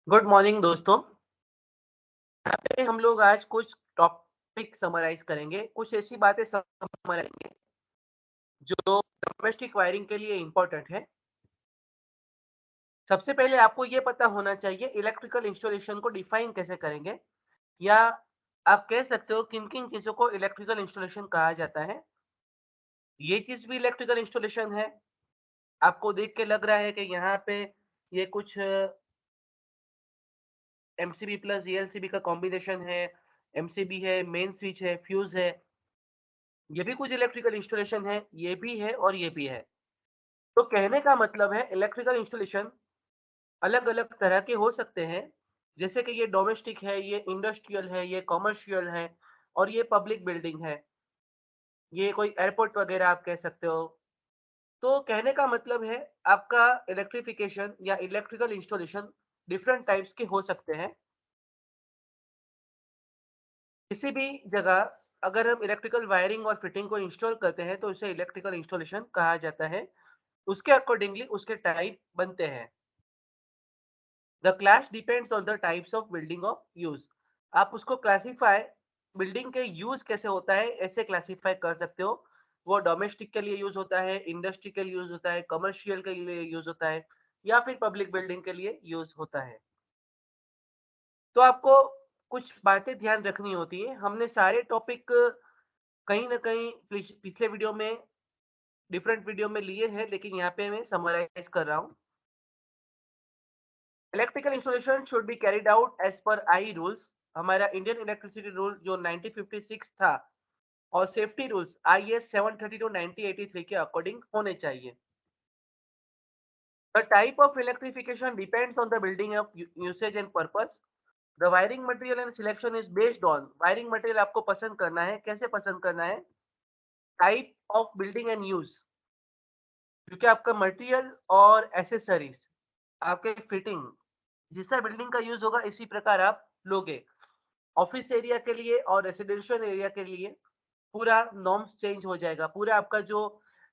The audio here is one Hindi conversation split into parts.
गुड मॉर्निंग दोस्तों। हम लोग आज कुछ टॉपिक समराइज करेंगे, कुछ ऐसी बातें समराइज जो डोमेस्टिक वायरिंग के लिए इम्पोर्टेंट है। सबसे पहले आपको ये पता होना चाहिए इलेक्ट्रिकल इंस्टॉलेशन को डिफाइन कैसे करेंगे, या आप कह सकते हो किन-किन चीज़ों को इलेक्ट्रिकल इंस्टॉलेशन कहा जाता है। ये चीज़ भी इलेक्ट्रिकल इंस्टॉलेशन है। आपको देख के लग रहा है कि यहाँ पे ये कुछ एमसीबी प्लस ईएलसीबी का कॉम्बिनेशन है, एमसीबी है, मेन स्विच है, फ्यूज़ है। ये भी कुछ इलेक्ट्रिकल इंस्टॉलेशन है, ये भी है और ये भी है। तो कहने का मतलब है इलेक्ट्रिकल इंस्टॉलेशन अलग-अलग तरह के हो सकते हैं। जैसे कि ये डोमेस्टिक है, ये इंडस्ट्रियल है, ये कमर्शियल है और ये पब्लिक बिल्डिंग है। ये कोई एयरपोर्ट वगैरह आप कह सकते हो। तो कहने का मतलब है आपका इलेक्ट्रिफिकेशन या इलेक्ट्रिकल इंस्टॉलेशन डिफरेंट टाइप्स के हो सकते हैं। किसी भी जगह अगर हम इलेक्ट्रिकल वायरिंग और फिटिंग को इंस्टॉल करते हैं तो इसे इलेक्ट्रिकल इंस्टॉलेशन कहा जाता है। उसके अकॉर्डिंगली उसके टाइप बनते हैं। The class depends on the types of building of use. आप उसको क्लासिफाई बिल्डिंग के यूज कैसे होता है ऐसे क्लासिफाई कर सकते हो। वो डोमेस्टिक के लिए यूज होता है, इंडस्ट्री के लिए यूज होता है, कमर्शियल के लिए यूज होता है या फिर पब्लिक बिल्डिंग के लिए यूज होता है। तो आपको कुछ बातें ध्यान रखनी होती है। हमने सारे टॉपिक कहीं ना कहीं पिछले वीडियो में डिफरेंट वीडियो में लिए हैं, लेकिन यहाँ पे मैं समराइज कर रहा हूँ। Electrical installation should be carried out as per I rules. हमारा इंडियन इलेक्ट्रिसिटी रूल जो 1956 था और सेफ्टी रूल्स आईएस 732 1983 के अकॉर्डिंग होने चाहिए। The type of electrification depends on the building of usage and purpose. The wiring material and selection is based on wiring material आपको पसंद करना है, कैसे पसंद करना है, type of building and use, क्योंकि आपका मटेरियल और एसेसरीज आपके फिटिंग जैसा बिल्डिंग का यूज होगा इसी प्रकार आप लोगे। ऑफिस एरिया के लिए और रेसिडेंशियल एरिया के लिए पूरा नॉर्म्स चेंज हो जाएगा। पूरा आपका जो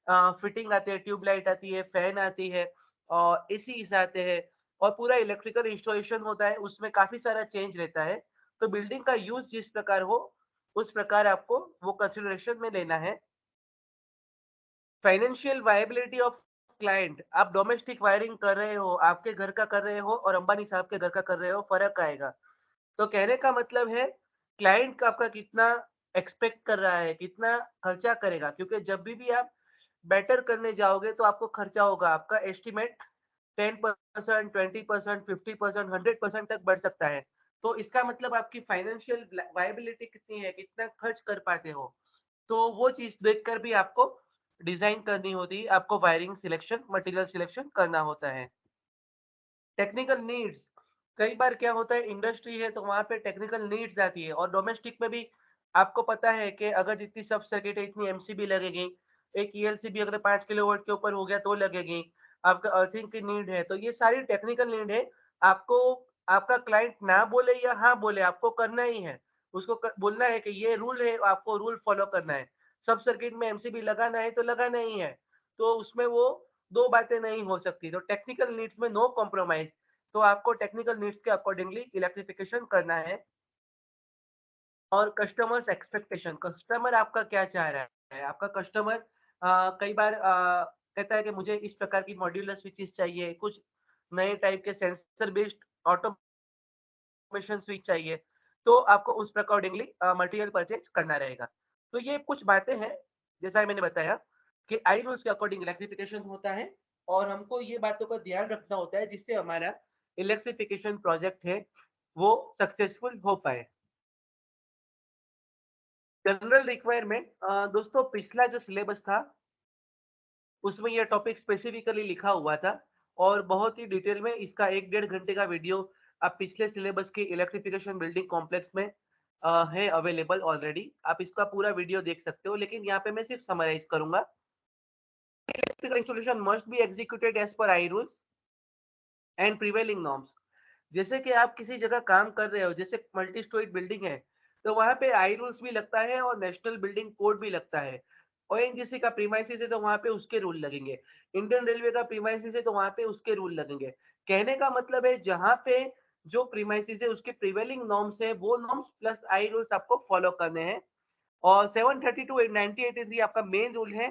फिटिंग आती है, ट्यूबलाइट आती है, फैन आती है और एसीज़ आते हैं और पूरा इलेक्ट्रिकल इंस्टॉलेशन होता है, उसमें काफ़ी सारा चेंज रहता है। तो बिल्डिंग का यूज़ जिस प्रकार हो, उस प्रकार आपको वो कंसिडरेशन में लेना है। फाइनेंशियल वायबिलिटी ऑफ क्लाइंट, आप डोमेस्टिक वायरिंग कर रहे हो, आपके घर का कर रहे हो और अंबानी साहब के घर का कर रहे हो, फ़र्क आएगा। तो कहने का मतलब है क्लाइंट का आपका कितना एक्सपेक्ट कर रहा है, कितना खर्चा करेगा, क्योंकि जब भी आप बेटर करने जाओगे तो आपको खर्चा होगा। आपका एस्टीमेट 10%, 20%, 50%, 100% तक बढ़ सकता है। तो इसका मतलब आपकी फाइनेंशियल वायबिलिटी कितनी है, कितना खर्च कर पाते हो। तो वो चीज़ देखकर भी आपको डिज़ाइन करनी होती है, आपको वायरिंग सिलेक्शन, मटेरियल सिलेक्शन करना होता है। टेक्निकल नीड्स, कई बार क्या होता है इंडस्ट्री है तो वहाँ पे टेक्निकल नीड्स आती है और डोमेस्टिक में भी आपको पता है कि अगर जितनी सब सर्किट है इतनी एमसीबी लगेगी, एक ईएलसीबी अगर 5 किलोवाट के ऊपर हो गया तो लगेगी, आपका अर्थिंग की नीड है, तो ये सारी टेक्निकल नीड है। आपको आपका क्लाइंट ना बोले या हाँ बोले, आपको करना ही है। उसको बोलना है कि ये रूल है, आपको रूल फॉलो करना है। सब सर्किट में एमसीबी लगाना है तो लगाना ही है। तो उसमें वो दो बातें नहीं हो सकती। तो टेक्निकल नीड्स में नो कॉम्प्रोमाइज। तो आपको टेक्निकल नीड्स के अकॉर्डिंगली इलेक्ट्रिफिकेशन करना है। और कस्टमर्स एक्सपेक्टेशन, कस्टमर आपका क्या चाह रहा है। आपका कस्टमर कई बार कहता है कि मुझे इस प्रकार की मॉड्यूलर स्विचेस चाहिए, कुछ नए टाइप के सेंसर बेस्ड ऑटोमेशन स्विच चाहिए, तो आपको उस अकॉर्डिंगली मटेरियल परचेज करना रहेगा। तो ये कुछ बातें हैं, जैसा मैंने बताया कि आई रूल्स के अकॉर्डिंग इलेक्ट्रिफिकेशन होता है और हमको ये बातों का ध्यान रखना होता है जिससे हमारा इलेक्ट्रिफिकेशन प्रोजेक्ट है वो सक्सेसफुल हो पाए। जनरल रिक्वायरमेंट, दोस्तों पिछला जो सिलेबस था उसमें यह टॉपिक स्पेसिफिकली लिखा हुआ था और बहुत ही डिटेल में इसका 1 डेढ़ घंटे का वीडियो आप पिछले सिलेबस के इलेक्ट्रिफिकेशन बिल्डिंग कॉम्प्लेक्स में है अवेलेबल ऑलरेडी। आप इसका पूरा वीडियो देख सकते हो, लेकिन यहाँ पे मैं सिर्फ समराइज करूंगा। Electrical installation must be executed as per I rules and prevailing norms. जैसे कि आप किसी जगह काम कर रहे हो, जैसे मल्टी स्टोरीड बिल्डिंग है, तो वहाँ पे आई रूल्स भी लगता है और नेशनल बिल्डिंग कोड भी लगता है। ओएनजीसी का प्रीमाइसेस है तो वहाँ पे उसके रूल लगेंगे। इंडियन रेलवे का प्रीमाइसेस है तो वहाँ पे उसके रूल लगेंगे। कहने का मतलब है जहाँ पे जो प्रीमाइसेस है उसके प्रिवेलिंग नॉर्म्स है, वो नॉर्म्स प्लस आई रूल्स आपको फॉलो करने हैं। और 732 9083 आपका मेन रूल है,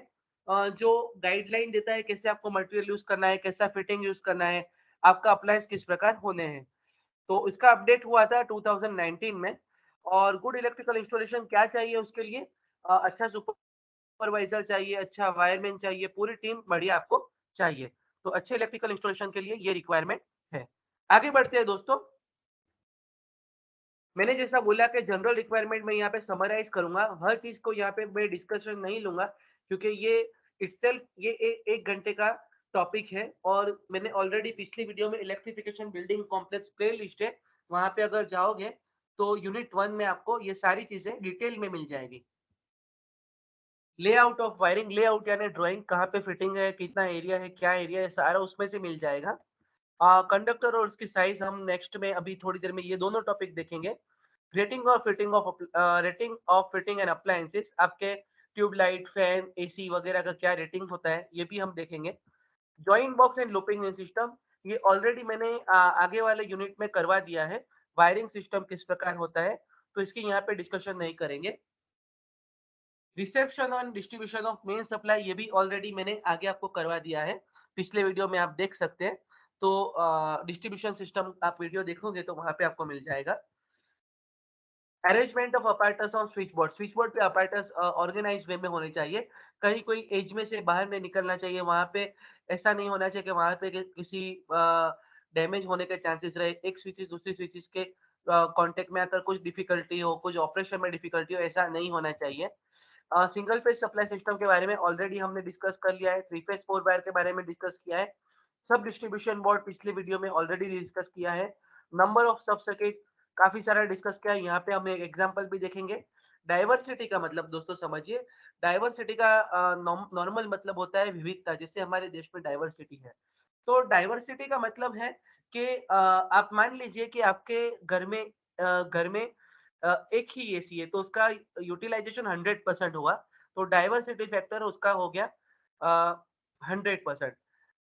जो गाइडलाइन देता है कैसे आपको मटेरियल यूज करना है, कैसा फिटिंग यूज करना है, आपका अप्लायंस किस प्रकार होने हैं। तो इसका अपडेट हुआ था 2019 में। और गुड इलेक्ट्रिकल इंस्टॉलेशन क्या चाहिए उसके लिए, अच्छा सुपरवाइजर चाहिए, अच्छा वायरमैन चाहिए, पूरी टीम बढ़िया आपको चाहिए। तो अच्छे इलेक्ट्रिकल इंस्टॉलेशन के लिए ये रिक्वायरमेंट है। आगे बढ़ते हैं दोस्तों। मैंने जैसा बोला कि जनरल रिक्वायरमेंट मैं यहाँ पे समराइज करूंगा, हर चीज को यहाँ पे मैं डिस्कशन नहीं लूंगा, क्योंकि ये इटसेल्फ ये एक घंटे का टॉपिक है। और मैंने ऑलरेडी पिछली वीडियो में electrification building complex play list है, वहां पे अगर जाओगे तो यूनिट 1 में आपको ये सारी चीजें डिटेल में मिल जाएगी। लेआउट ऑफ वायरिंग, लेआउट यानी ड्राइंग, कहाँ पे फिटिंग है, कितना एरिया है, क्या एरिया है, सारा उसमें से मिल जाएगा। कंडक्टर और उसकी साइज हम नेक्स्ट में अभी थोड़ी देर में ये दोनों टॉपिक देखेंगे। Rating of fitting and appliances, आपके ट्यूबलाइट, फैन, एसी वगैरह का क्या रेटिंग होता है ये भी हम देखेंगे। Joint box and looping system, ये ऑलरेडी मैंने आगे वाले यूनिट में करवा दिया है। वायरिंग सिस्टम किस प्रकार होता है, तो इसकी यहाँ पे डिस्कशन नहीं करेंगे। Reception and distribution of main supply, ये भी ऑलरेडी मैंने आगे आपको करवा दिया है, पिछले वीडियो में आप देख सकते हैं। तो डिस्ट्रीब्यूशन सिस्टम आप वीडियो देखोगे तो वहां पे आपको मिल जाएगा। Arrangement of apparatus on switch board, switch board पे अपार्टस ऑर्गेनाइज वे में होने चाहिए, कहीं कोई एज में से बाहर नहीं निकलना चाहिए, वहां पे ऐसा नहीं होना चाहिए कि वहां पे किसी डैमेज होने के चांसेस रहे, एक स्विचेस दूसरी स्विचेस के कांटेक्ट में आकर कुछ डिफिकल्टी हो, कुछ ऑपरेशन में डिफिकल्टी हो, ऐसा नहीं होना चाहिए। सिंगल फेज सप्लाई सिस्टम के बारे में ऑलरेडी हमने डिस्कस कर लिया है, थ्री फेज फोर वायर के बारे में डिस्कस किया है, सब डिस्ट्रीब्यूशन बोर्ड पिछले वीडियो में ऑलरेडी डिस्कस किया है। नंबर ऑफ सब सर्किट काफी सारा डिस्कस किया है, यहाँ पे हम एक एग्जांपल भी देखेंगे। डाइवर्सिटी का मतलब दोस्तों समझिए, डाइवर्सिटी का नॉर्मल मतलब होता है विविधता, जैसे हमारे देश में डाइवर्सिटी है। तो डाइवर्सिटी का मतलब है कि आप मान लीजिए कि आपके घर में एक ही एसी है, तो उसका यूटिलाइजेशन 100% हुआ, तो डाइवर्सिटी फैक्टर उसका हो गया 100%।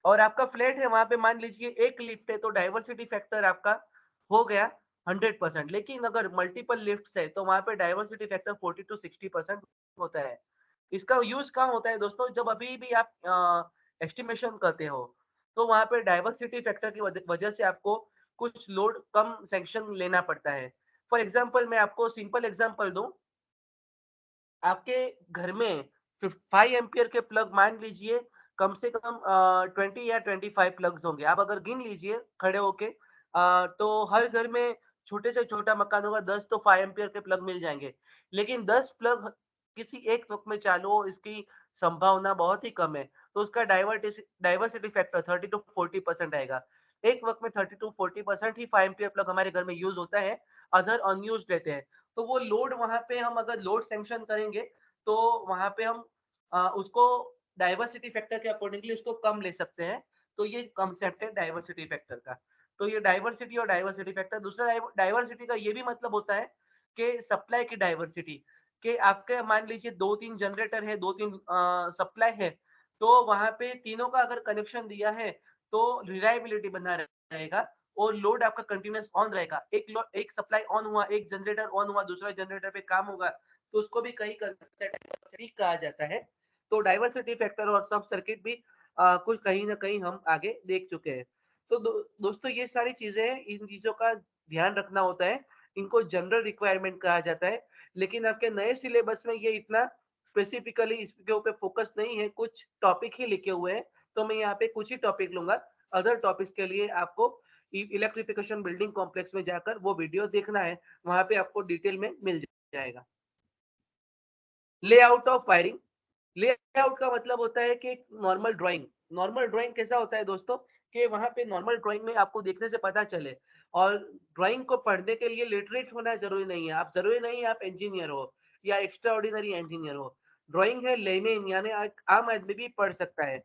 और आपका फ्लैट है, वहां पे मान लीजिए एक लिफ्ट है, तो डाइवर्सिटी फैक्टर आपका हो गया 100%। लेकिन अगर मल्टीपल लिफ्ट है तो वहां पे डाइवर्सिटी फैक्टर 40 to 60% होता है। इसका यूज कहाँ होता है दोस्तों, जब अभी भी आप एस्टिमेशन करते हो, तो वहां पे डाइवर्सिटी फैक्टर की वजह से आपको कुछ लोड कम सैंक्शन लेना पड़ता है। फॉर एग्जाम्पल मैं आपको सिंपल एग्जाम्पल दूं, आपके घर में 5 एम्पियर के प्लग मान लीजिए कम से कम 20 या 25 प्लग्स होंगे, आप अगर गिन लीजिए खड़े होके, तो हर घर में छोटे से छोटा मकान होगा, 10 तो 5 एम्पियर के प्लग मिल जाएंगे। लेकिन 10 प्लग किसी एक वक्त में चालू हो, इसकी संभावना बहुत ही कम है। तो उसका डाइवर्सिटी फैक्टर 30 to 40% आएगा। एक वक्त में 30 to 40% ही 5 एम्पियर प्लग हमारे घर में यूज होता है, अदर अनयूज रहते हैं। तो वो लोड वहां पे हम अगर लोड सैंक्शन करेंगे, तो वहां पे हम उसको डाइवर्सिटी फैक्टर के अकॉर्डिंगली उसको कम ले सकते हैं। तो ये कॉन्सेप्ट है डाइवर्सिटी फैक्टर का। तो ये डाइवर्सिटी और डाइवर्सिटी फैक्टर, दूसरा डाइवर्सिटी का ये भी मतलब होता है कि सप्लाई की डाइवर्सिटी, कि आपके मान लीजिए दो तीन जनरेटर है, दो तीन सप्लाई है, तो वहां पे तीनों का अगर कनेक्शन दिया है तो रिलायबिलिटी बना रहेगा और लोड आपका कंटिन्यूअस ऑन रहेगा। एक सप्लाई ऑन हुआ, एक जनरेटर ऑन हुआ, दूसरा जनरेटर पे काम होगा, तो उसको भी कई डाइवर्सिटी कहा जाता है। तो डाइवर्सिटी फैक्टर और सब सर्किट भी कुछ कहीं ना कहीं हम आगे देख चुके हैं। तो दोस्तों ये सारी चीजें हैं, इन चीजों का ध्यान रखना होता है, इनको जनरल रिक्वायरमेंट कहा जाता है। लेकिन आपके नए सिलेबस में ये इतना स्पेसिफिकली इसके ऊपर फोकस नहीं है, कुछ टॉपिक ही लिखे हुए हैं, तो मैं यहाँ पे कुछ ही टॉपिक लूंगा। अदर टॉपिक्स के लिए आपको इलेक्ट्रिफिकेशन बिल्डिंग कॉम्प्लेक्स में जाकर वो वीडियो देखना है, वहां पे आपको डिटेल में मिल जाएगा। लेआउट ऑफ वायरिंग, लेआउट का मतलब होता है कि नॉर्मल ड्राइंग। नॉर्मल ड्राइंग कैसा होता है दोस्तों, कि वहां पे नॉर्मल ड्राइंग में आपको देखने से पता चले, और ड्राइंग को पढ़ने के लिए लिटरेट होना जरूरी नहीं है, आप जरूरी नहीं है आप इंजीनियर हो या एक्स्ट्रा ऑर्डिनरी इंजीनियर हो। ड्राइंग है लेमेन यानी आम आदमी भी पढ़ सकता है।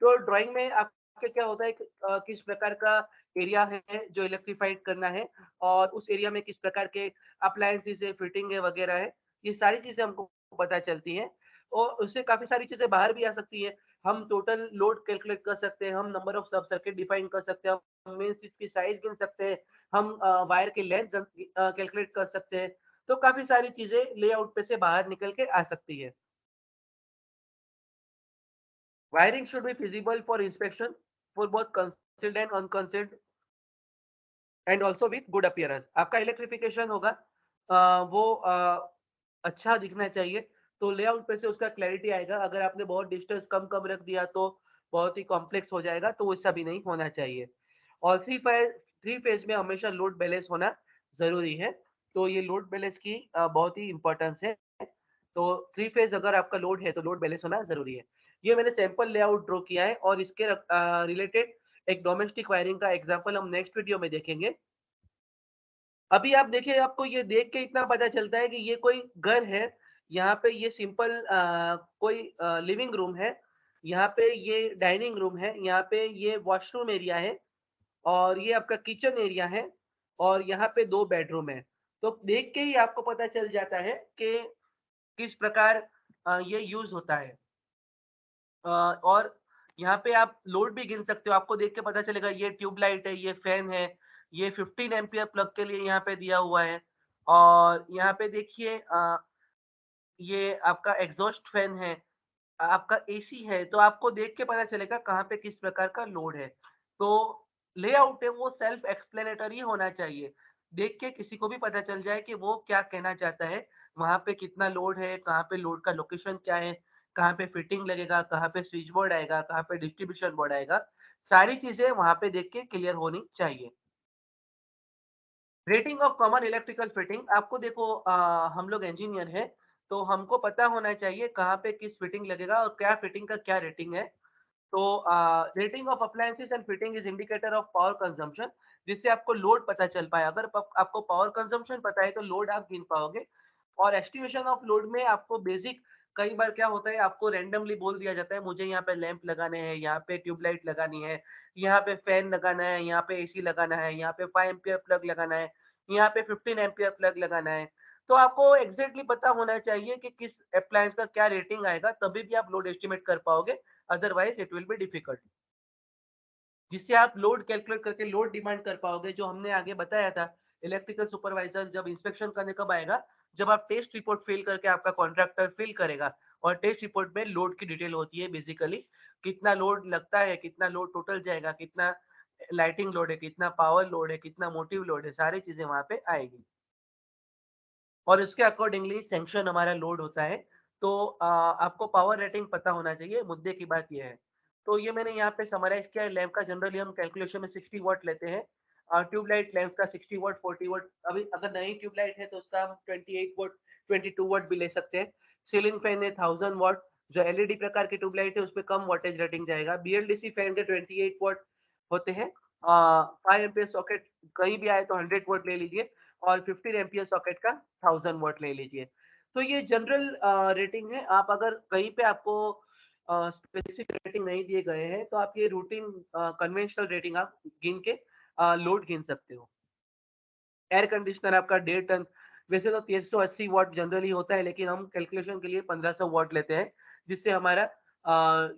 तो ड्राइंग में आपके क्या होता है किस प्रकार का एरिया है जो इलेक्ट्रीफाइड करना है, और उस एरिया में किस प्रकार के अप्लायंसेस है, फिटिंग है वगैरह है, ये सारी चीजें हमको पता चलती है। और उससे काफी सारी चीजें बाहर भी आ सकती है, हम टोटल लोड कैलकुलेट कर सकते हैं, हम नंबर ऑफ सब सर्किट डिफाइन कर सकते हैं, हम मेन स्विच की साइज गिन सकते हैं, हम वायर की लेंथ कैलकुलेट कर सकते हैं। तो काफ़ी सारी चीज़ें लेआउट पे से बाहर निकल के आ सकती है। Wiring should be feasible for inspection for both concealed and unconcealed and also with good appearance. आपका इलेक्ट्रिफिकेशन होगा वो अच्छा दिखना चाहिए, तो लेआउट पे से उसका क्लैरिटी आएगा। अगर आपने बहुत डिस्टेंस कम-कम रख दिया तो बहुत ही कॉम्प्लेक्स हो जाएगा, तो वैसा भी नहीं होना चाहिए। और थ्री फेज़ में हमेशा लोड बैलेंस होना ज़रूरी है, तो ये लोड बैलेंस की बहुत ही इम्पोर्टेंस है। तो थ्री फेज़ अगर आपका लोड है, तो लोड बैलेंस होना ज़रूरी है। ये मैंने सैंपल लेआउट ड्रॉ किया है और इसके रिलेटेड एक डोमेस्टिक वायरिंग का एग्ज़ाम्पल हम नेक्स्ट वीडियो में देखेंगे। अभी आप देखिए, आपको ये देख के इतना पता चलता है कि ये कोई घर है। यहाँ पे ये सिंपल कोई लिविंग रूम है। यहाँ पे ये डाइनिंग रूम है। यहाँ पे ये वॉशरूम एरिया है और ये आपका किचन एरिया है और यहाँ पे 2 बेडरूम है। तो देख के ही आपको पता चल जाता है कि किस प्रकार ये यूज़ होता है। और यहाँ पे आप लोड भी गिन सकते हो, आपको देख के पता चलेगा ये ट्यूबलाइट है, ये फैन है, ये 15 एम्पीयर प्लग के लिए यहाँ पे दिया हुआ है। और यहाँ पे देखिए ये आपका एग्ज़ॉस्ट फैन है, आपका एसी है, तो आपको देख के पता चलेगा कहाँ पे किस प्रकार का लोड है। तो लेआउट है वो सेल्फ एक्सप्लेनेटरी होना चाहिए। देख के किसी को भी पता चल जाए कि वो क्या कहना चाहता है, वहाँ पे कितना लोड है, कहाँ पे लोड का लोकेशन क्या है, कहाँ पे फिटिंग लगेगा, कहाँ पे स्विच बोर्ड आएगा, कहाँ पे डिस्ट्रीब्यूशन बोर्ड आएगा। सारी चीज़ें वहाँ पे देख के क्लियर होनी चाहिए। Rating of common electrical fitting आपको देखो हम लोग इंजीनियर हैं, तो हमको पता होना चाहिए कहाँ पे किस फिटिंग लगेगा और क्या फिटिंग का क्या रेटिंग है। तो rating of appliances and fitting is indicator of power consumption, जिससे आपको लोड पता चल पाए। अगर आपको पावर कंजम्पशन पता है तो लोड आप गिन पाओगे। और एस्टिमेशन ऑफ लोड में आपको बेसिक, कई बार क्या होता है आपको रैंडमली बोल दिया जाता है मुझे यहाँ पे लैंप लगाने हैं, यहाँ पे ट्यूबलाइट लगानी है, यहाँ पे फैन लगाना है, यहाँ पे एसी लगाना है, यहाँ पे 5 एम्पीयर प्लग लगाना है, यहाँ पे 15 एम्पीयर प्लग लगाना है। तो आपको एग्जैक्टली पता होना चाहिए कि किस अप्लायंस का क्या रेटिंग आएगा, तभी भी आप लोड एस्टिमेट कर पाओगे, otherwise it will be difficult. जिससे आप लोड कैलकुलेट करके लोड डिमांड कर पाओगे, जो हमने आगे बताया था। इलेक्ट्रिकल सुपरवाइजर जब इंस्पेक्शन करने कब आएगा, जब आप टेस्ट रिपोर्ट फिल करके आपका कॉन्ट्रैक्टर फिल करेगा। और टेस्ट रिपोर्ट में लोड की डिटेल होती है बेसिकली, कितना लोड लगता है, कितना लोड टोटल जाएगा, कितना लाइटिंग लोड है, कितना पावर लोड है, कितना मोटिव लोड है, सारी चीजें वहां पे आएगी। और इसके अकॉर्डिंगली सैंक्शन हमारा लोड होता है। तो आपको पावर रेटिंग पता होना चाहिए, मुद्दे की बात ये है। तो ये मैंने यहाँ पे समराइज़ किया है। लैंप का जनरली हम कैलकुलेशन में 60 वॉट लेते हैं। ट्यूबलाइट लैंप्स का 60 वॉट, 40 वॉट, अभी अगर नई ट्यूबलाइट है तो उसका हम 28 वॉट, 22 वॉट भी ले सकते हैं। सीलिंग फैन है 1000 वॉट, जो एलईडी प्रकार की ट्यूबलाइट है उसपे कम वोल्टेज रेटिंग जाएगा। बीएलडीसी फैन के 28 वॉट होते हैं। 5 एम्पीयर सॉकेट कहीं भी आए तो 100 वॉट ले लीजिए और 15 एम्पीयर सॉकेट का 1000 वॉट ले लीजिए। तो ये जनरल रेटिंग है। आप अगर कहीं पे आपको स्पेसिफिक रेटिंग नहीं दिए गए हैं, तो आप ये रूटीन कन्वेंशनल रेटिंग आप गिन के लोड गिन सकते हो। एयर कंडीशनर आपका 1.5 टन, वैसे तो 380 वॉट जनरली होता है, लेकिन हम कैलकुलेशन के लिए 1500 वॉट लेते हैं, जिससे हमारा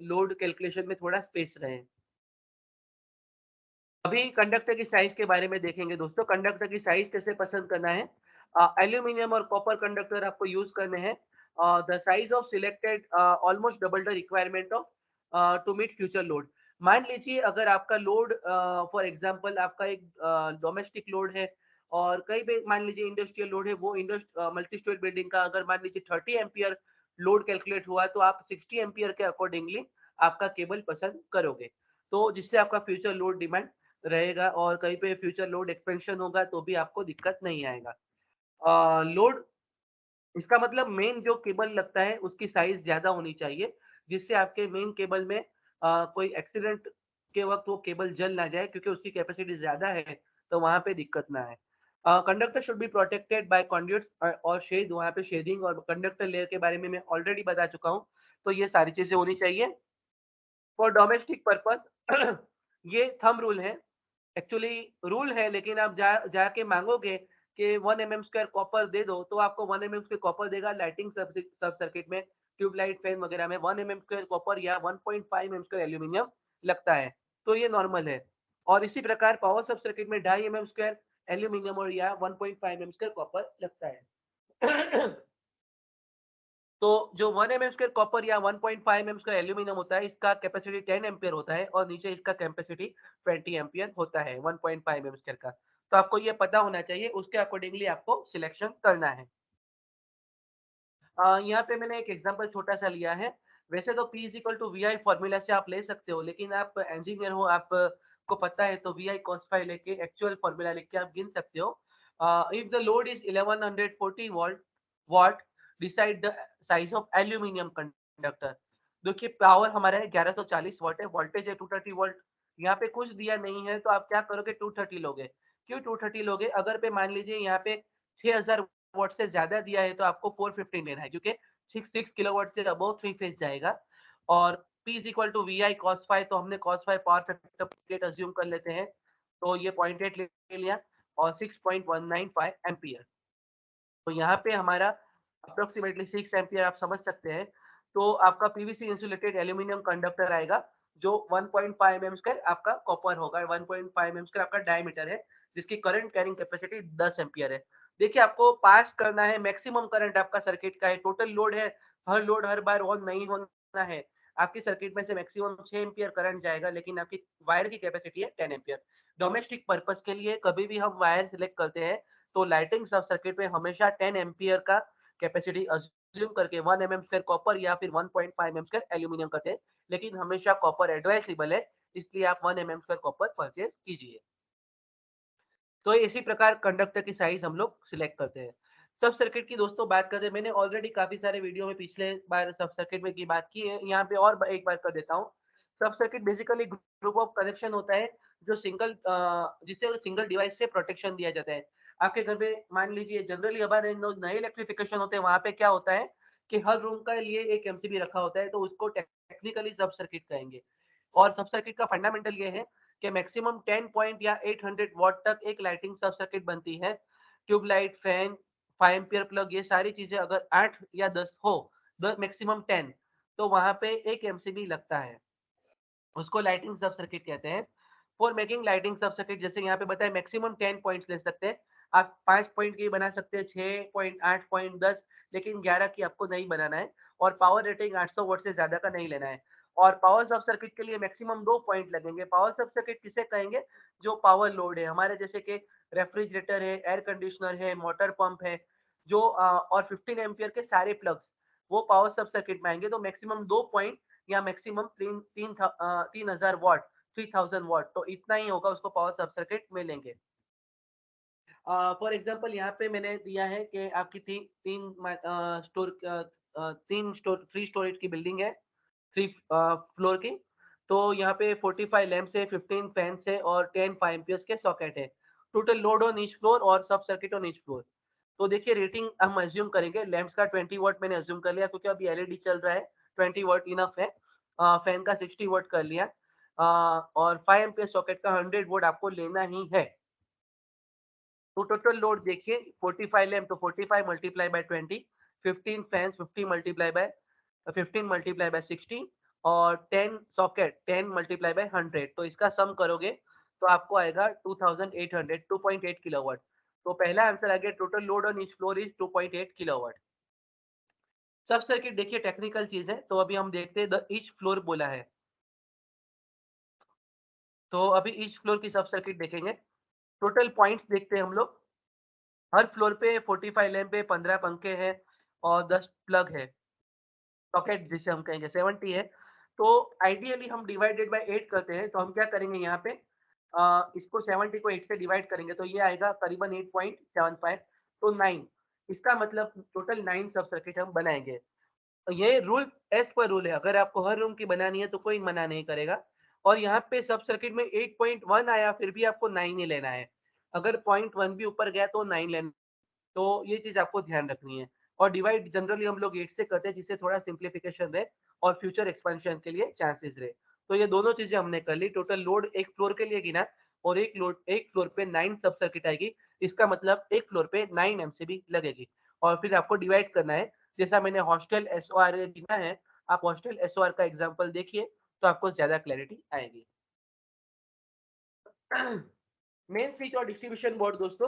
लोड कैलकुलेशन में थोड़ा स्पेस रहे। अभी कंडक्टर की साइज के बारे में देखेंगे दोस्तों। कंडक्टर की साइज कैसे पसंद करना है। एल्यूमीनियम और कॉपर कंडक्टर आपको यूज करने हैं। The size of selected almost double the requirement of to meet future load. मान लीजिए अगर आपका लोड फॉर एग्जांपल आपका एक डोमेस्टिक लोड है और कई भी मान लीजिए इंडस्ट्रियल लोड है, वो मल्टी स्टोरी बिल्डिंग का अगर मान लीजिए 30 एम्पियर लोड कैलकुलेट हुआ, तो आप 60 एम्पियर के अकॉर्डिंगली आपका केबल पसंद करोगे, तो जिससे आपका फ्यूचर लोड डिमांड रहेगा और कहीं पे फ्यूचर लोड एक्सपेंशन होगा तो भी आपको दिक्कत नहीं आएगा। लोड, इसका मतलब मेन जो केबल लगता है उसकी साइज ज्यादा होनी चाहिए, जिससे आपके मेन केबल में कोई एक्सीडेंट के वक्त वो केबल जल ना जाए, क्योंकि उसकी कैपेसिटी ज्यादा है, तो वहां पे दिक्कत ना आए। Conductor should be protected by conduits और शेड, वहां पे शेडिंग और कंडक्टर लेयर के बारे में मैं ऑलरेडी बता चुका हूँ, तो ये सारी चीजें होनी चाहिए। फॉर डोमेस्टिक पर्पस ये थंब रूल है, एक्चुअली रूल है, लेकिन आप जाके मांगोगे कि 1 mm स्क्वायर कॉपर दे दो, तो आपको 1 mm स्क्वायर कॉपर देगा लाइटिंग सब सर्किट में। ट्यूबलाइट फैन वगैरह में 1 mm स्क्वायर कॉपर या 1.5 mm स्क्वायर एल्यूमीनियम लगता है, तो ये नॉर्मल है। और इसी प्रकार पावर सब सर्किट में 2.5 mm स्क्वायर एल्यूमीनियम और या 1.5 mm स्क्वायर कॉपर लगता है। तो जो 1 mm स्क्वायर कॉपर या 1.5 mm स्क्वायर एल्यूमीनियम होता है, इसका कैपेसिटी 10 एम्पियर होता है और नीचे इसका कैपेसिटी 20 एम्पियर होता है 1.5 mm स्क्वायर का। तो आपको ये पता होना चाहिए, उसके अकॉर्डिंगली आपको सिलेक्शन करना है। यहाँ पे मैंने एक एग्जांपल छोटा-सा लिया है। वैसे तो P is equal to VI formula से आप ले सकते हो, लेकिन आप इंजीनियर हो, आप को पता है तो VI cos phi लेके एक्चुअल फॉर्मूला लेके आप गिन सकते हो। If the load is 1140 watt decide the size of aluminium conductor. देखिए पावर हमारा है 1140 वाट है, वोल्टेज है 230 वोल्ट। यहाँ पे कुछ दिया नहीं है तो आप क्या करोगे 230 लोगे। क्यों 230 लोगे? अगर पे मान लीजिए यहाँ पे 6000 वाट से ज्यादा दिया है तो आपको 415 लेना है, क्योंकि 6 किलोवाट से अबव 3 फेज जाएगा। और P is equal to V I cos phi, तो हमने cos phi power factor 0.8 assume कर लेते हैं, तो ये 0.8 ले लिया और 6.195 एम्पियर। तो यहाँ पे हमारा अप्रोक्सीमेटली 6 एम्पियर आप समझ सकते हैं। तो आपका पीवीसी इंसुलेटेड एल्यूमीनियम कंडक्टर आएगा जो 1.5 एम स्क्वायर आपका कॉपर होगा, 1.5 एम स्क्वायर आपका डायमीटर है, जिसकी करंट कैरिंग कैपेसिटी 10 एम्पियर है। देखिए आपको पास करना है मैक्सिमम करंट आपका सर्किट का है, total load her bar on नहीं होना है। आपकी सर्किट में से मैक्सिमम 6 एम्पियर करंट जाएगा, लेकिन आपकी वायर की कैपेसिटी है 10 एम्पियर। डोमेस्टिक पर्पस के लिए कभी भी हम वायर सिलेक्ट करते हैं तो लाइटिंग सब सर्किट में हमेशा 10 एम्पियर का कैपेसिटी अज्यूम करके 1 mm स्क्वायर कॉपर या फिर 1.5 mm स्क्वायर एल्यूमीनियम करते हैं, लेकिन हमेशा कॉपर एडवाइसेबल है, इसलिए आप 1 mm स्क्वायर कॉपर परचेज कीजिए। तो इसी प्रकार कंडक्टर की साइज हम लोग सिलेक्ट करते हैं। सब सर्किट की दोस्तों बात करें, मैंने ऑलरेडी काफी सारे वीडियो में पिछले बार सब सर्किट में की बात की है, यहाँ पे और एक बार कर देता हूँ। सब circuit basically group of connection होता है जो जिससे सिंगल डिवाइस से प्रोटेक्शन दिया जाता है। आपके घर पे मान लीजिए जनरली हमारे नए इलेक्ट्रिफिकेशन होते हैं, वहां पे क्या होता है कि हर रूम का लिए एक एमसीबी रखा होता है, तो उसको टेक्निकली सब सर्किट कहेंगे। और सब सर्किट का फंडामेंटल ये है कि मैक्सिमम 10 पॉइंट या 800 वॉट तक एक लाइटिंग सब सर्किट बनती है। ट्यूबलाइट, फैन, 5 एम्पीयर प्लग, ये सारी चीजें अगर 8 या 10 हो, मैक्सिमम 10, तो वहां पे एक एमसीबी लगता है, उसको लाइटिंग सब सर्किट कहते हैं। फॉर मेकिंग लाइटिंग सब सर्किट, जैसे यहाँ पे बताया मैक्सिमम 10 पॉइंट्स ले सकते हैं। आप 5 पॉइंट की बना सकते हैं, 6 पॉइंट, 8 पॉइंट, 10, लेकिन 11 की आपको नहीं बनाना है। और पावर रेटिंग 800 वोल्ट से ज्यादा का नहीं लेना है। और पावर सब सर्किट के लिए मैक्सिमम 2 पॉइंट लगेंगे। पावर सब सर्किट किसे कहेंगे? जो पावर लोड है हमारे, जैसे कि रेफ्रिजरेटर है, एयर कंडीशनर है, मोटर पंप है, जो और 15 एम्पियर के सारे प्लग्स, वो पावर सब सर्किट में आएंगे। तो मैक्सिमम 2 पॉइंट या मैक्सिमम 3000 वॉट, 3000 वॉट, तो इतना ही होगा, उसको पावर सब सर्किट में लेंगे। फॉर एग्जांपल यहाँ पे मैंने दिया है कि आपकी तीन स्टोर 3 स्टोरेज की बिल्डिंग है, 3 फ्लोर की। तो यहाँ पे 45 लैंप्स है, 15 फैंस है और 10 5 एम्पियर्स के सॉकेट है। Total load on each floor और सब सर्किट ऑन ईच फ्लोर। तो देखिए रेटिंग हम अज्यूम करेंगे, लैंप्स का 20 वॉट मैंने अज्यूम कर लिया क्योंकि अभी एलईडी चल रहा है, 20 वॉट इनफ है। फैन का 60 वॉट कर लिया। और 5 एम्पियर सॉकेट का 100 वोल्ट आपको लेना ही है। तो टोटल लोड देखिए 45 लैंप, तो 45 multiply by 20, 15 fans 50 multiply by 60 और 10 सॉकेट 10 मल्टीप्लाई बाय 100, तो इसका सम करोगे तो आपको आएगा 2800, 2.8 किलोवाट। तो पहला आंसर आ गया, total load on each floor is 2.8 kilowatt. सब सर्किट देखिए टेक्निकल चीज है, तो अभी हम देखते हैं द ईच फ्लोर बोला है, तो अभी ईच फ्लोर की सब सर्किट देखेंगे। टोटल पॉइंट्स देखते हैं हम लोग। हर फ्लोर पे 45 लैंप है, 15 पंखे हैं और 10 प्लग है, सॉकेट जिसे हम कहेंगे 70 है। तो आइडियली हम डिवाइडेड बाय 8 करते हैं, तो हम क्या करेंगे यहाँ पे इसको 70 को 8 से डिवाइड करेंगे तो ये आएगा करीबन 8.75, तो 9। इसका मतलब टोटल 9 सब सर्किट हम बनाएंगे। ये रूल एज पर रूल है, अगर आपको हर रूम की बनानी है तो कोई मना नहीं करेगा। और यहाँ पे सब सर्किट में 8.1 आया फिर भी आपको 9 ही लेना है, अगर 0.1 भी ऊपर गया तो 9 लेना। तो ये चीज आपको ध्यान रखनी है। और डिवाइड जनरली हम लोग 8 से करते हैं, जिससे थोड़ा सिंप्लीफिकेशन रहे और फ्यूचर एक्सपेंशन के लिए चांसेस रहे। तो ये दोनों चीजें हमने कर ली। टोटल लोड एक फ्लोर के लिए गिना और एक फ्लोर पे 9 सब सर्किट आएगी, इसका मतलब एक फ्लोर पे 9 एमसीबी लगेगी। और फिर आपको डिवाइड करना है, जैसा मैंने हॉस्टल एसओआर गिना है, आप हॉस्टल एसओआर का एग्जांपल देखिए, तो आपको ज़्यादा क्लैरिटी आएगी। मेन स्विच और डिस्ट्रीब्यूशन बोर्ड दोस्तों,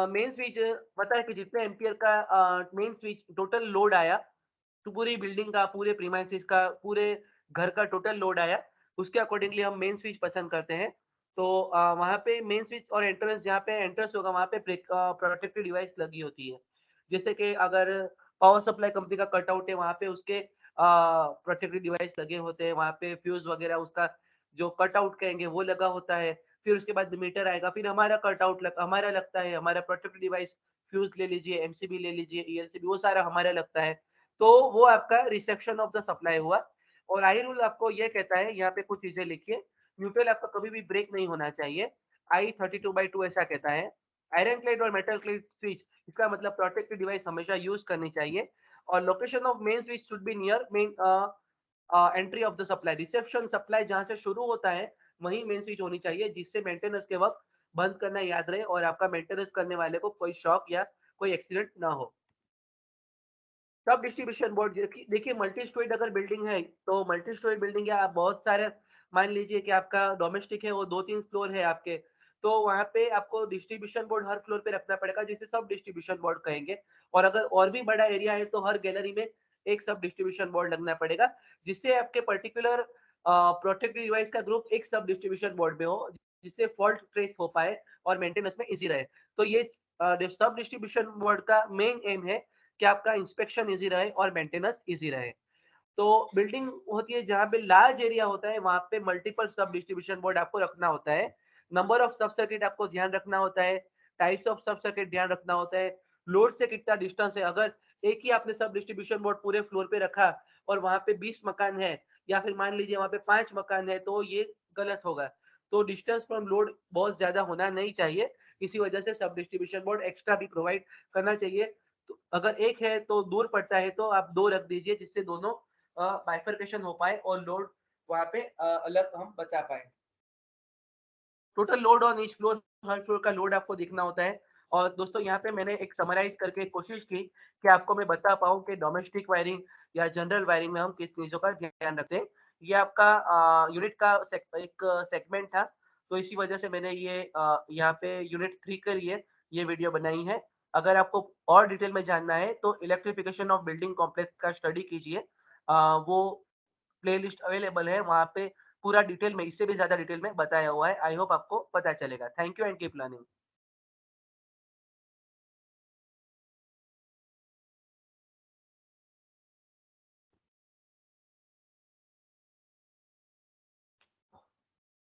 मेन स्विच पता है कि जितने एम्पियर का मेन स्विच टोटल लोड आया, तो पूरी बिल्डिंग का, पूरे प्रीमाइसेस का, पूरे घर का टोटल लोड आया, उसके अकॉर्डिंगली हम मेन स्विच पसंद करते हैं। तो वहाँ पे मेन स्विच और एंट्रेंस, जहाँ पे एंट्रेंस होगा वहाँ पे प्रोटेक्टिव डिवाइस लगी होती है। जैसे कि अगर पावर सप्लाई कंपनी का कटआउट है, वहाँ पे उसके प्रोटेक्टिव डिवाइस लगे होते हैं, वहाँ पे फ्यूज़ वगैरह उसका जो कटआउट कहेंगे वो लगा होता है। फिर उसके बाद मीटर आएगा, फिर हमारा कटआउट हमारा लगता है, हमारा प्रोटेक्टिव डिवाइस फ्यूज़ ले लीजिए, एमसीबी ले लीजिए, ईएलसीबी वो सारा हमारा लगता है। तो वो आपका रिसेप्शन ऑफ द सप्लाई हुआ। और आई रूल आपको ये कहता है, यहाँ पे कुछ चीज़ें लिखिए, न्यूट्रल आपका कभी भी ब्रेक नहीं होना चाहिए। आई 32/2 ऐसा कहता है। आयरन क्लेड और मेटल क्लेड स्विच, इसका मतलब प्रोटेक्टिव डिवाइस हमेशा यूज़ करनी चाहिए। और location of main switch should be near main entry of the supply. Reception supply जहाँ से शुरू होता है, वहीं मेन स्विच होनी चाहिए, जिससे मेंटेनेंस के वक़्त बंद करना याद रहे और आपका मेंटेनेंस करने वाले को कोई शॉक या कोई एक्सीडेंट ना हो। सब डिस्ट्रीब्यूशन बोर्ड देखिए मल्टी स्टोरेड अगर बिल्डिंग है, तो मल्टी स्टोरेड बिल्डिंग है, आप बहुत सारे, मान लीजिए कि आपका डोमेस्टिक है, वो 2-3 फ्लोर है आपके, तो वहाँ पे आपको डिस्ट्रीब्यूशन बोर्ड हर फ्लोर पे रखना पड़ेगा, जिसे सब डिस्ट्रीब्यूशन बोर्ड कहेंगे। और अगर और भी बड़ा एरिया है, तो हर गैलरी में एक सब डिस्ट्रीब्यूशन बोर्ड लगना पड़ेगा, जिससे आपके पर्टिकुलर प्रोटेक्टिव डिवाइस का ग्रुप एक सब डिस्ट्रीब्यूशन बोर्ड में हो, जिससे फॉल्ट ट्रेस हो पाए और मेंटेनेंस में ईज़ी रहे। तो ये सब डिस्ट्रीब्यूशन बोर्ड का मेन एम है कि आपका इंस्पेक्शन ईज़ी रहे और मेंटेनेंस ईज़ी रहे। तो बिल्डिंग होती है जहाँ पे लार्ज एरिया होता है, वहाँ पे मल्टीपल सब डिस्ट्रीब्यूशन बोर्ड आपको रखना होता है। नंबर ऑफ सब सर्किट आपको ध्यान रखना होता है, टाइप्स ऑफ सब सर्किट ध्यान रखना होता है, लोड से कितना डिस्टेंस है। अगर एक ही आपने सब डिस्ट्रीब्यूशन बोर्ड पूरे फ्लोर पे रखा और वहाँ पे 20 मकान है, या फिर मान लीजिए वहाँ पे 5 मकान है, तो ये गलत होगा। तो डिस्टेंस फ्रॉम लोड बहुत ज़्यादा होना नहीं चाहिए, इसी वजह से सब डिस्ट्रीब्यूशन बोर्ड एक्स्ट्रा भी प्रोवाइड करना चाहिए। तो अगर एक है तो दूर पड़ता है, तो आप 2 रख दीजिए, जिससे दोनों बाइफरकेशन हो पाए और लोड वहाँ पे अलग हम बचा पाएँ। Total load on each floor, her floor का लोड आपको देखना होता है। और दोस्तों यहाँ पे मैंने एक समराइज़ करके कोशिश की कि आपको मैं बता पाऊँ कि डोमेस्टिक वायरिंग या जनरल वायरिंग में हम किस चीज़ों का ध्यान रखते हैं। ये आपका यूनिट का एक सेगमेंट था, तो इसी वजह से मैंने ये यहाँ पे यूनिट 3 के लिए ये वीडियो बनाई है। अगर आपको और डिटेल में जानना है, तो इलेक्ट्रिफिकेशन ऑफ बिल्डिंग कॉम्प्लेक्स का स्टडी कीजिए। वो प्लेलिस्ट अवेलेबल है, वहाँ पे पूरा डिटेल में, इससे भी ज़्यादा डिटेल में बताया हुआ है। आई होप आपको पता चलेगा। Thank you and keep learning.